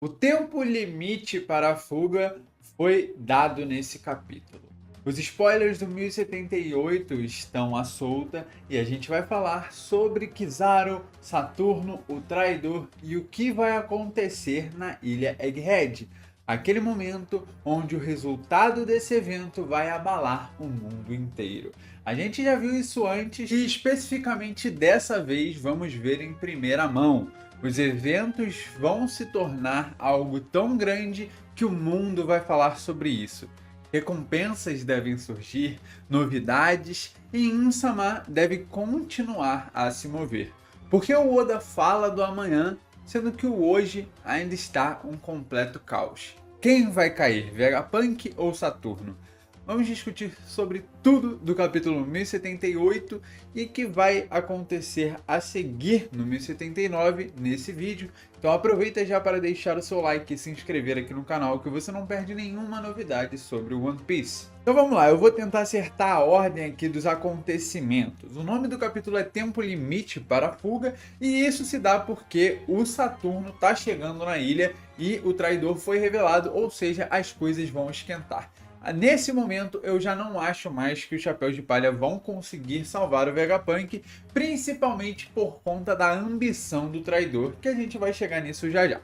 O tempo limite para a fuga foi dado nesse capítulo. Os spoilers do 1078 estão à solta e a gente vai falar sobre Kizaru, Saturno, o traidor e o que vai acontecer na Ilha Egghead. Aquele momento onde o resultado desse evento vai abalar o mundo inteiro. A gente já viu isso antes e especificamente dessa vez vamos ver em primeira mão. Os eventos vão se tornar algo tão grande que o mundo vai falar sobre isso. Recompensas devem surgir, novidades e Insama deve continuar a se mover. Porque o Oda fala do amanhã, sendo que o hoje ainda está um completo caos. Quem vai cair, Vegapunk ou Saturno? Vamos discutir sobre tudo do capítulo 1078 e que vai acontecer a seguir no 1079 nesse vídeo. Então aproveita já para deixar o seu like e se inscrever aqui no canal que você não perde nenhuma novidade sobre o One Piece. Então vamos lá, eu vou tentar acertar a ordem aqui dos acontecimentos. O nome do capítulo é Tempo Limite para a Fuga e isso se dá porque o Saturno está chegando na ilha e o traidor foi revelado, ou seja, as coisas vão esquentar. Nesse momento, eu já não acho mais que os Chapéus de Palha vão conseguir salvar o Vegapunk, principalmente por conta da ambição do traidor, que a gente vai chegar nisso já já.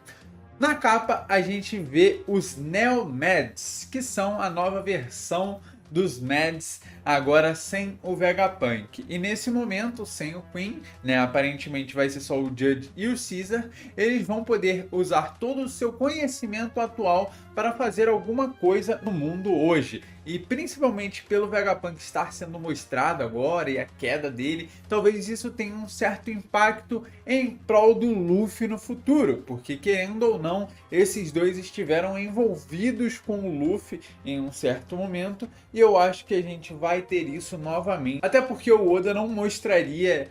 Na capa, a gente vê os Neo-Mads, que são a nova versão dos Mads, agora sem o Vegapunk. E nesse momento, sem o Queen, aparentemente vai ser só o Judge e o Caesar, eles vão poder usar todo o seu conhecimento atual para fazer alguma coisa no mundo hoje. E principalmente pelo Vegapunk estar sendo mostrado agora e a queda dele, talvez isso tenha um certo impacto em prol do Luffy no futuro, porque querendo ou não, esses dois estiveram envolvidos com o Luffy em um certo momento, e eu acho que a gente vai ter isso novamente. Até porque o Oda não mostraria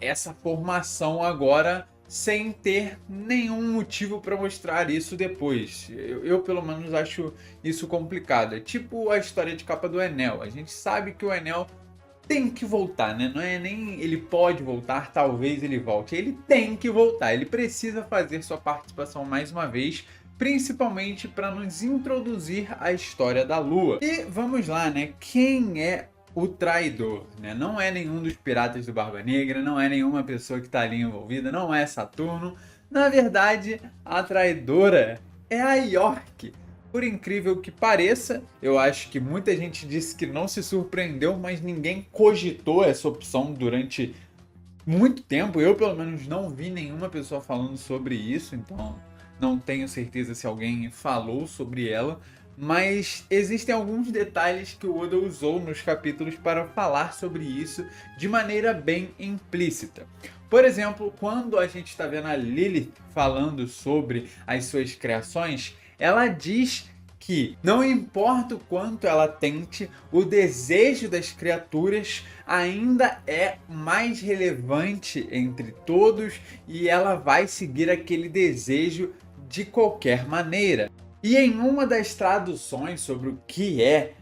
essa formação agora sem ter nenhum motivo para mostrar isso depois. Eu pelo menos acho isso complicado. É tipo a história de capa do Enel. A gente sabe que o Enel tem que voltar, né? Não é nem ele pode voltar, talvez ele volte. Ele tem que voltar, ele precisa fazer sua participação mais uma vez, principalmente para nos introduzir a história da Lua. E vamos lá, né? Quem é o traidor, né? Não é nenhum dos piratas do Barba Negra, não é nenhuma pessoa que está ali envolvida, não é Saturno. Na verdade, a traidora é a York. Por incrível que pareça, eu acho que muita gente disse que não se surpreendeu, mas ninguém cogitou essa opção durante muito tempo. Eu, pelo menos, não vi nenhuma pessoa falando sobre isso, então não tenho certeza se alguém falou sobre ela. Mas existem alguns detalhes que o Oda usou nos capítulos para falar sobre isso de maneira bem implícita. Por exemplo, quando a gente está vendo a Lilith falando sobre as suas criações, ela diz que não importa o quanto ela tente, o desejo das criaturas ainda é mais relevante entre todos e ela vai seguir aquele desejo de qualquer maneira. E em uma das traduções sobre o que é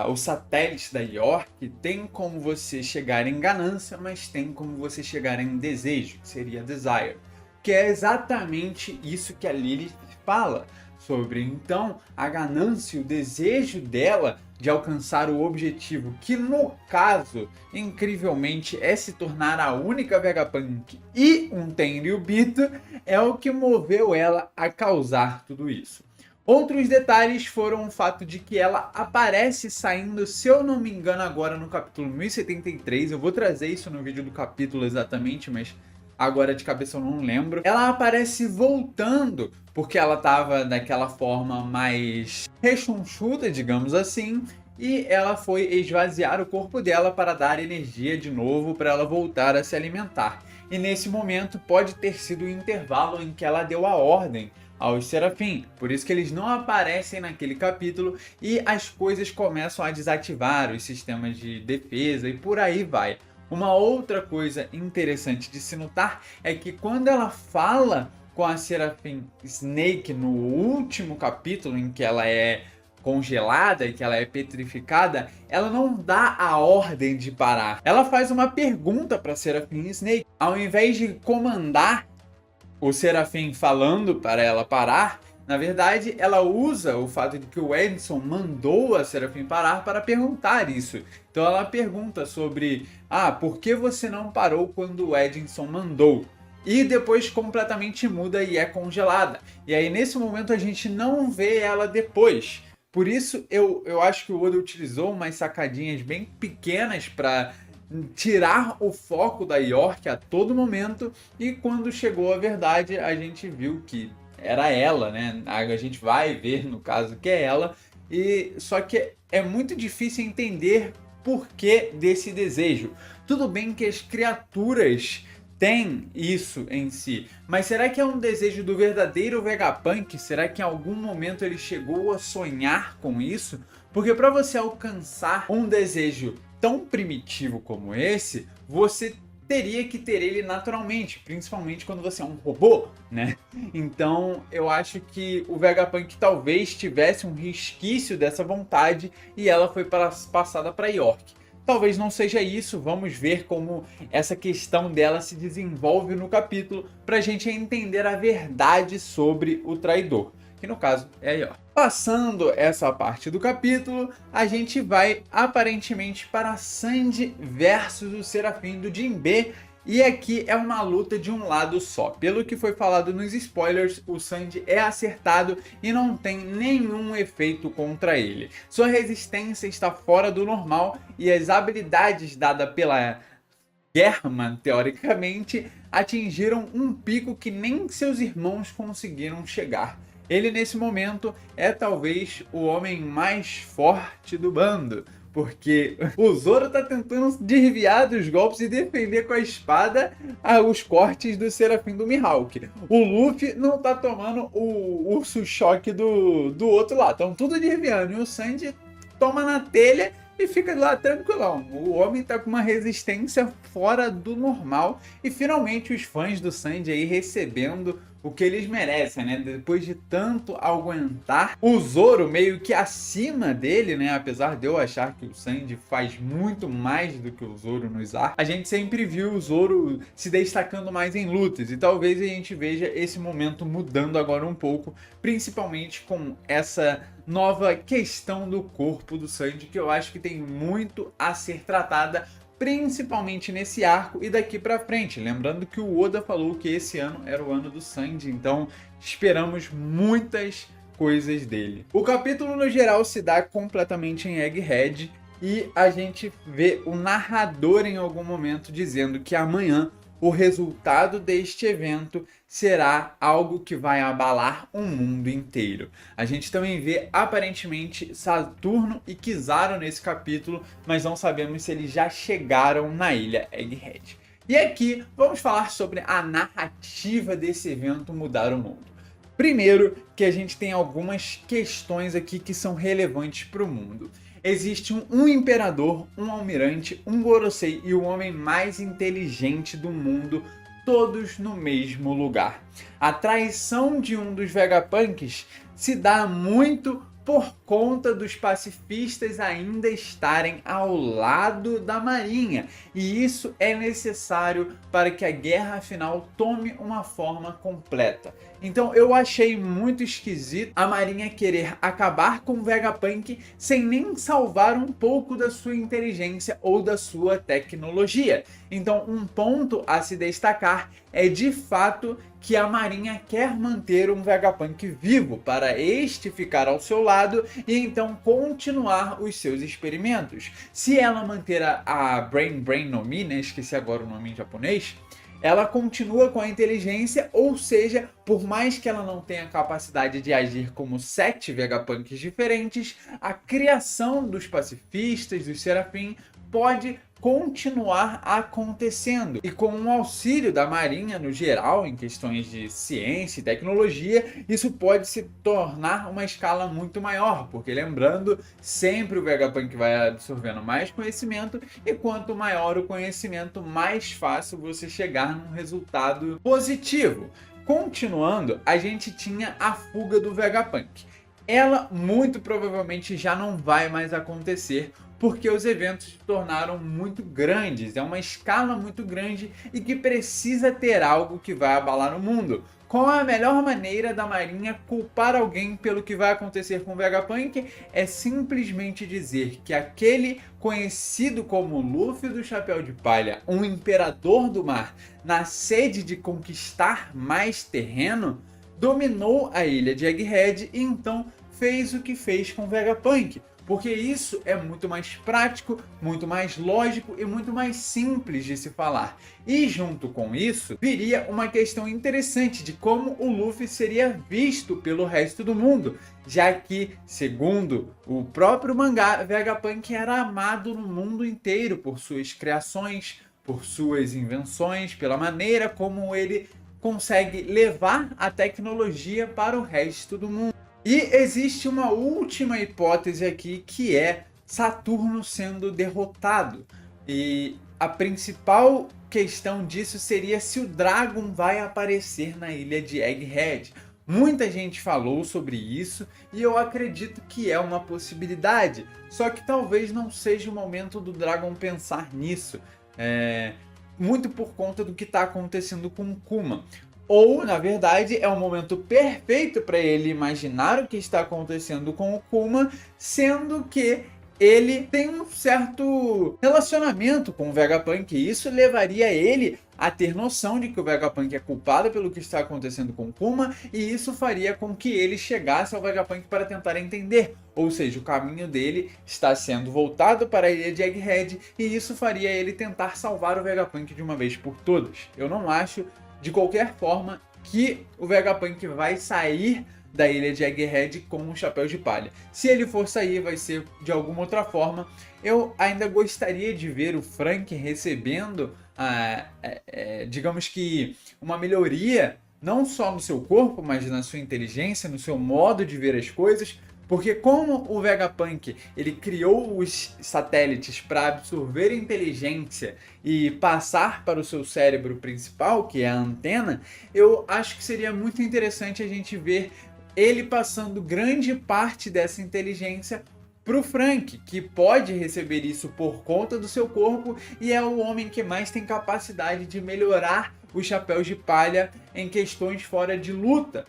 o satélite da York, tem como você chegar em ganância, mas tem como você chegar em desejo, que seria desire. Que é exatamente isso que a Lilith fala sobre. Então, a ganância, o desejo dela de alcançar o objetivo, que no caso, incrivelmente, é se tornar a única Vegapunk e um Tenryubito, é o que moveu ela a causar tudo isso. Outros detalhes foram o fato de que ela aparece saindo, se eu não me engano, agora no capítulo 1073. Eu vou trazer isso no vídeo do capítulo exatamente, mas agora de cabeça eu não lembro. Ela aparece voltando, porque ela estava daquela forma mais rechonchuda, digamos assim, e ela foi esvaziar o corpo dela para dar energia de novo para ela voltar a se alimentar. E nesse momento pode ter sido o intervalo em que ela deu a ordem aos Serafim, por isso que eles não aparecem naquele capítulo e as coisas começam a desativar os sistemas de defesa e por aí vai. Uma outra coisa interessante de se notar é que quando ela fala com a Serafim Snake no último capítulo, em que ela é congelada e que ela é petrificada, ela não dá a ordem de parar. Ela faz uma pergunta para Serafim Snake. Ao invés de comandar o Serafim falando para ela parar, Na verdade, ela usa o fato de que o Edson mandou a Seraphine parar para perguntar isso. Então ela pergunta sobre, por que você não parou quando o Edson mandou? E depois completamente muda e é congelada. E aí nesse momento a gente não vê ela depois. Por isso eu acho que o Oda utilizou umas sacadinhas bem pequenas para tirar o foco da York a todo momento, e quando chegou a verdade a gente viu que era ela, né? A gente vai ver no caso que é ela, e só que é muito difícil entender por que desse desejo. Tudo bem que as criaturas têm isso em si, mas será que é um desejo do verdadeiro Vegapunk? Será que em algum momento ele chegou a sonhar com isso? Porque para você alcançar um desejo tão primitivo como esse, você teria que ter ele naturalmente, principalmente quando você é um robô, né? Então eu acho que o Vegapunk talvez tivesse um resquício dessa vontade e ela foi passada para York. Talvez não seja isso, vamos ver como essa questão dela se desenvolve no capítulo para a gente entender a verdade sobre o traidor, que no caso é a York. Passando essa parte do capítulo, a gente vai aparentemente para Sanji versus o Serafim do Jinbe, e aqui é uma luta de um lado só. Pelo que foi falado nos spoilers, o Sanji é acertado e não tem nenhum efeito contra ele. Sua resistência está fora do normal e as habilidades dadas pela Germa, teoricamente, atingiram um pico que nem seus irmãos conseguiram chegar. Ele nesse momento é talvez o homem mais forte do bando, porque o Zoro tá tentando desviar dos golpes e defender com a espada os cortes do Serafim do Mihawk. O Luffy não tá tomando o urso choque do outro lado, estão tudo desviando, e o Sanji toma na telha e fica lá tranquilão. O homem tá com uma resistência fora do normal, e finalmente os fãs do Sanji aí recebendo o que eles merecem, né? Depois de tanto aguentar, o Zoro meio que acima dele, né? Apesar de eu achar que o Sanji faz muito mais do que o Zoro nos arcos, a gente sempre viu o Zoro se destacando mais em lutas, e talvez a gente veja esse momento mudando agora um pouco, principalmente com essa nova questão do corpo do Sanji, que eu acho que tem muito a ser tratada, principalmente nesse arco e daqui pra frente. Lembrando que o Oda falou que esse ano era o ano do Sanji, então esperamos muitas coisas dele. O capítulo no geral se dá completamente em Egghead, e a gente vê o narrador em algum momento dizendo que amanhã o resultado deste evento será algo que vai abalar o mundo inteiro. A gente também vê aparentemente Saturno e Kizaru nesse capítulo, mas não sabemos se eles já chegaram na ilha Egghead. E aqui vamos falar sobre a narrativa desse evento mudar o mundo. Primeiro, que a gente tem algumas questões aqui que são relevantes para o mundo. Existe um imperador, um almirante, um Gorosei e o homem mais inteligente do mundo, todos no mesmo lugar. A traição de um dos Vegapunks se dá muito por conta dos pacifistas ainda estarem ao lado da marinha, e isso é necessário para que a guerra final tome uma forma completa. Então eu achei muito esquisito a marinha querer acabar com o Vegapunk sem nem salvar um pouco da sua inteligência ou da sua tecnologia. Então um ponto a se destacar é de fato que a marinha quer manter um Vegapunk vivo para este ficar ao seu lado e então continuar os seus experimentos. Se ela manter a Brain no Mi, né, esqueci agora o nome em japonês, ela continua com a inteligência, ou seja, por mais que ela não tenha capacidade de agir como 7 Vegapunks diferentes, a criação dos pacifistas, dos Serafim, pode continuar acontecendo. E com o auxílio da marinha no geral, em questões de ciência e tecnologia, isso pode se tornar uma escala muito maior, porque lembrando, sempre o Vegapunk vai absorvendo mais conhecimento, e quanto maior o conhecimento, mais fácil você chegar num resultado positivo. Continuando, a gente tinha a fuga do Vegapunk. Ela muito provavelmente já não vai mais acontecer, porque os eventos se tornaram muito grandes, é uma escala muito grande e que precisa ter algo que vai abalar o mundo. qual é a melhor maneira da Marinha culpar alguém pelo que vai acontecer com o Vegapunk? É simplesmente dizer que aquele conhecido como Luffy do Chapéu de Palha, um imperador do mar, na sede de conquistar mais terreno, dominou a ilha de Egghead e então fez o que fez com o Vegapunk. Porque isso é muito mais prático, muito mais lógico e muito mais simples de se falar. E junto com isso, viria uma questão interessante de como o Luffy seria visto pelo resto do mundo, já que, segundo o próprio mangá, Vegapunk era amado no mundo inteiro por suas criações, por suas invenções, pela maneira como ele consegue levar a tecnologia para o resto do mundo. E existe uma última hipótese aqui, que é Saturno sendo derrotado. E a principal questão disso seria se o Dragon vai aparecer na ilha de Egghead. Muita gente falou sobre isso e eu acredito que é uma possibilidade. Só que talvez não seja o momento do Dragon pensar nisso. Muito por conta do que está acontecendo com Kuma. Ou, na verdade, é o momento perfeito para ele imaginar o que está acontecendo com o Kuma, sendo que ele tem um certo relacionamento com o Vegapunk, e isso levaria ele a ter noção de que o Vegapunk é culpado pelo que está acontecendo com o Kuma, e isso faria com que ele chegasse ao Vegapunk para tentar entender. Ou seja, o caminho dele está sendo voltado para a ilha de Egghead, e isso faria ele tentar salvar o Vegapunk de uma vez por todas. Eu não acho, de qualquer forma, que o Vegapunk vai sair da ilha de Egghead com o Chapéu de Palha. Se ele for sair, vai ser de alguma outra forma. Eu ainda gostaria de ver o Frank recebendo, digamos que, uma melhoria, não só no seu corpo, mas na sua inteligência, no seu modo de ver as coisas. Porque como o Vegapunk ele criou os satélites para absorver inteligência e passar para o seu cérebro principal, que é a antena, eu acho que seria muito interessante a gente ver ele passando grande parte dessa inteligência para o Frank, que pode receber isso por conta do seu corpo e é o homem que mais tem capacidade de melhorar os chapéus de palha em questões fora de luta.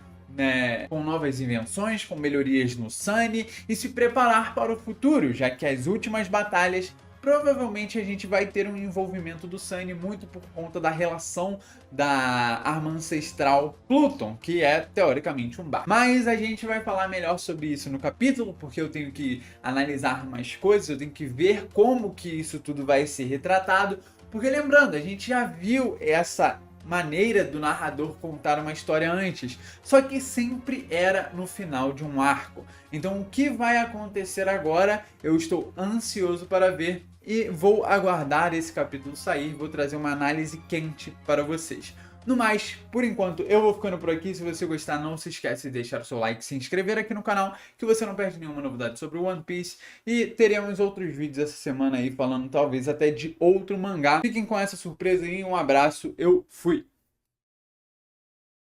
Com novas invenções, com melhorias no Sunny e se preparar para o futuro, já que as últimas batalhas provavelmente a gente vai ter um envolvimento do Sunny muito por conta da relação da arma ancestral Pluton, que é teoricamente um bar. Mas a gente vai falar melhor sobre isso no capítulo, porque eu tenho que analisar mais coisas, eu tenho que ver como que isso tudo vai ser retratado, porque lembrando, a gente já viu essa maneira do narrador contar uma história antes, só que sempre era no final de um arco. Então o que vai acontecer agora, eu estou ansioso para ver e vou aguardar esse capítulo sair, vou trazer uma análise quente para vocês. No mais, por enquanto eu vou ficando por aqui. Se você gostar, não se esquece de deixar o seu like, se inscrever aqui no canal, que você não perde nenhuma novidade sobre o One Piece. E teremos outros vídeos essa semana aí falando talvez até de outro mangá. Fiquem com essa surpresa aí, um abraço, eu fui!